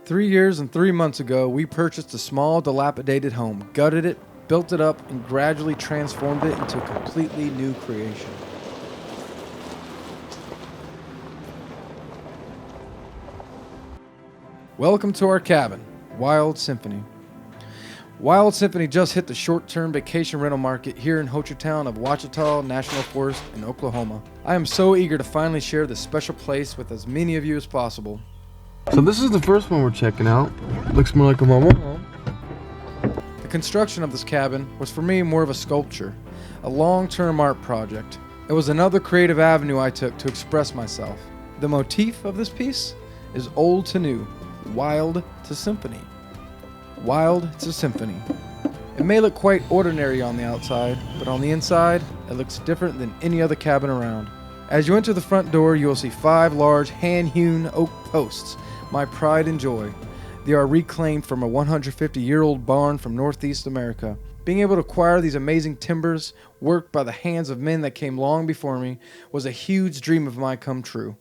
"3 years and 3 months ago, we purchased a small, dilapidated home, gutted it, built it up, and gradually transformed it into a completely new creation. Welcome to our cabin, Wild Symphony. Wild Symphony just hit the short-term vacation rental market here in Ouachita of Ouachita National Forest in Oklahoma. I am so eager to finally share this special place with as many of you as possible. So this is the first one we're checking out. Looks more like a mobile home. The construction of this cabin was for me more of a sculpture, a long-term art project. It was another creative avenue I took to express myself. The motif of this piece is old to new, wild to symphony. Wild to symphony. It may look quite ordinary on the outside, but on the inside, it looks different than any other cabin around. As you enter the front door, you will see 5 large hand-hewn oak posts, my pride and joy. They are reclaimed from a 150-year-old barn from Northeast America. Being able to acquire these amazing timbers, worked by the hands of men that came long before me, was a huge dream of mine come true.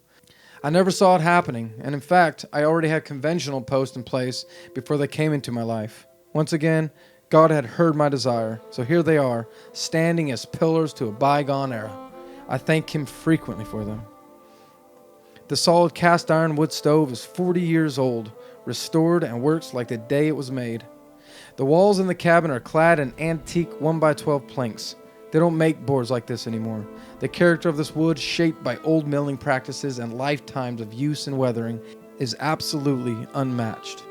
I never saw it happening, and in fact, I already had conventional posts in place before they came into my life. Once again, God had heard my desire, so here they are, standing as pillars to a bygone era. I thank Him frequently for them. The solid cast iron wood stove is 40 years old, restored and works like the day it was made. The walls in the cabin are clad in antique 1x12 planks. They don't make boards like this anymore. The character of this wood, shaped by old milling practices and lifetimes of use and weathering, is absolutely unmatched.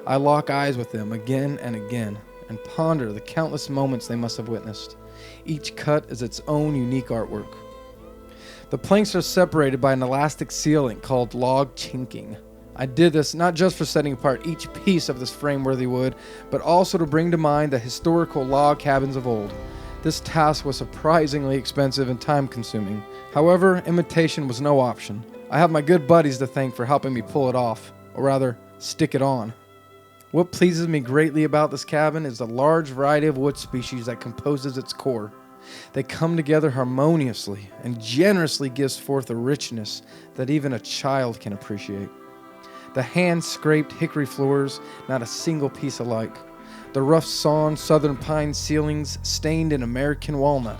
I lock eyes with them again and again and ponder the countless moments they must have witnessed. Each cut is its own unique artwork. The planks are separated by an elastic sealant called log chinking. I did this not just for setting apart each piece of this frame-worthy wood, but also to bring to mind the historical log cabins of old. This task was surprisingly expensive and time-consuming. However, imitation was no option. I have my good buddies to thank for helping me pull it off, or rather, stick it on. What pleases me greatly about this cabin is the large variety of wood species that composes its core. They come together harmoniously and generously gives forth a richness that even a child can appreciate. The hand-scraped hickory floors, not a single piece alike. The rough-sawn southern pine ceilings stained in American walnut.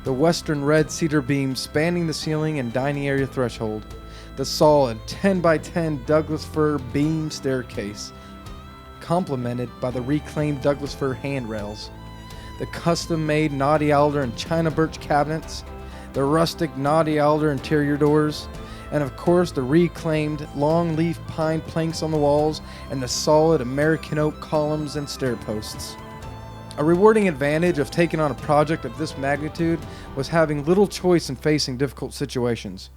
The western red cedar beams spanning the ceiling and dining area threshold. The solid 10x10 Douglas fir beam staircase, complemented by the reclaimed Douglas fir handrails. The custom-made knotty alder and china birch cabinets, the rustic knotty alder interior doors, and of course the reclaimed long-leaf pine planks on the walls and the solid American oak columns and stair posts. A rewarding advantage of taking on a project of this magnitude was having little choice in facing difficult situations.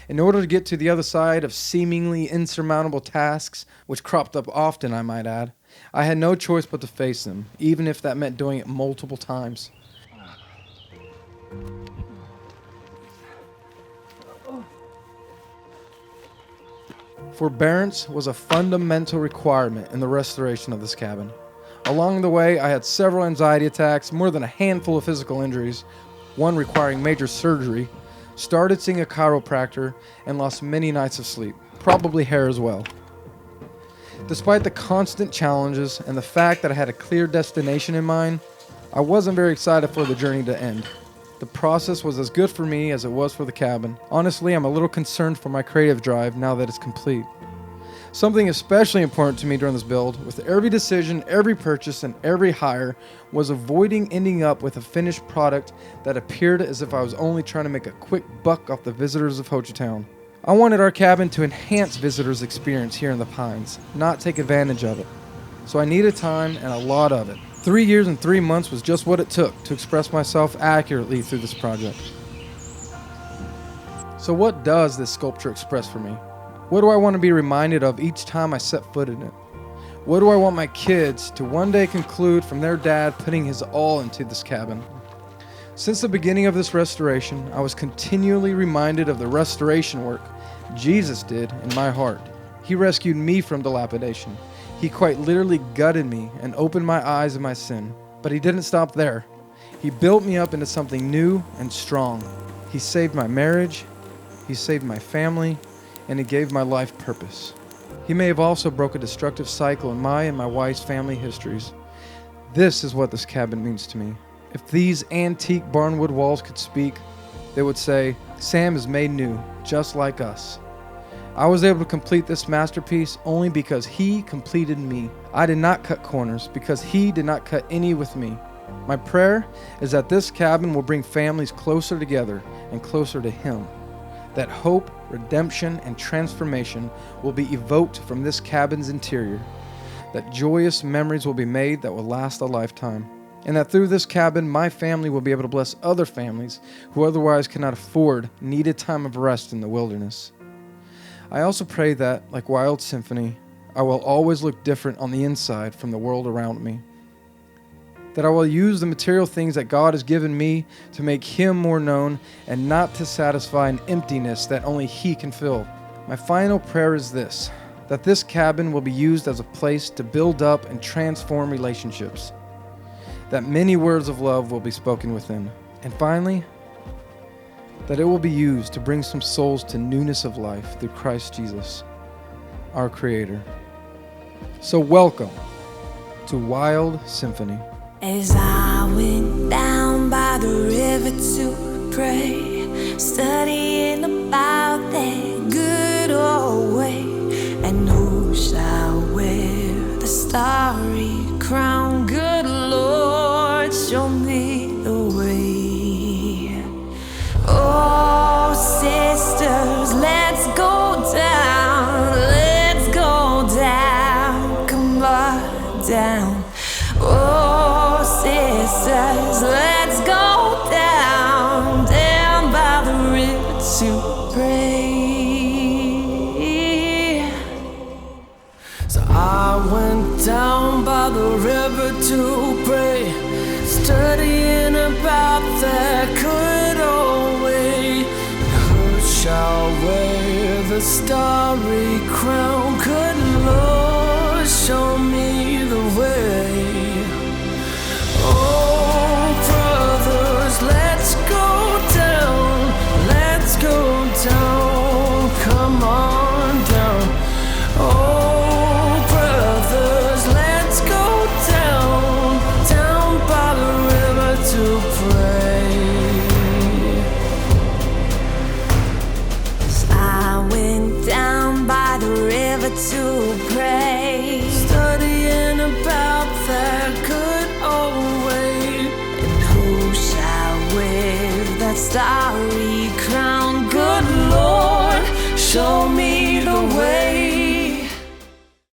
In order to get to the other side of seemingly insurmountable tasks, which cropped up often, I might add, I had no choice but to face them, even if that meant doing it multiple times. Forbearance was a fundamental requirement in the restoration of this cabin. Along the way, I had several anxiety attacks, more than a handful of physical injuries, one requiring major surgery, started seeing a chiropractor, and lost many nights of sleep, probably hair as well. Despite the constant challenges and the fact that I had a clear destination in mind, I wasn't very excited for the journey to end. The process was as good for me as it was for the cabin. Honestly, I'm a little concerned for my creative drive now that it's complete. Something especially important to me during this build, with every decision, every purchase, and every hire, was avoiding ending up with a finished product that appeared as if I was only trying to make a quick buck off the visitors of Ouachita. I wanted our cabin to enhance visitors' experience here in the Pines, not take advantage of it. So I needed time and a lot of it. 3 years and 3 months was just what it took to express myself accurately through this project. So what does this sculpture express for me? What do I want to be reminded of each time I set foot in it? What do I want my kids to one day conclude from their dad putting his all into this cabin? Since the beginning of this restoration, I was continually reminded of the restoration work Jesus did in my heart. He rescued me from dilapidation. He quite literally gutted me and opened my eyes of my sin. But He didn't stop there. He built me up into something new and strong. He saved my marriage, He saved my family, and He gave my life purpose. He may have also broke a destructive cycle in my and my wife's family histories. This is what this cabin means to me. If these antique barnwood walls could speak, they would say, Sam is made new, just like us. I was able to complete this masterpiece only because He completed me. I did not cut corners because He did not cut any with me. My prayer is that this cabin will bring families closer together and closer to Him. That hope, redemption, and transformation will be evoked from this cabin's interior. That joyous memories will be made that will last a lifetime. And that through this cabin, my family will be able to bless other families who otherwise cannot afford needed time of rest in the wilderness. I also pray that, like Wild Symphony, I will always look different on the inside from the world around me. That I will use the material things that God has given me to make Him more known and not to satisfy an emptiness that only He can fill. My final prayer is this, that this cabin will be used as a place to build up and transform relationships. That many words of love will be spoken within. And finally, that it will be used to bring some souls to newness of life through Christ Jesus, our Creator. So welcome to Wild Symphony. As I went down by the river to pray, studying about that good old way, and who shall wear the starry crown? Good Lord, show me the way. Oh, sisters, let's go down, come on down. Oh, sisters, let's go down by the river to pray. So I went down by the river to pray, studying about that good old way. Who shall wear the starry crown? Good Lord, show me the way. Oh, brothers, let's go down, come on down. Oh, brothers, let's go down by the river to pray. As I went down by the river to pray, studying about that good old way. And who shall wear that starry crown? Good Lord, show me the way.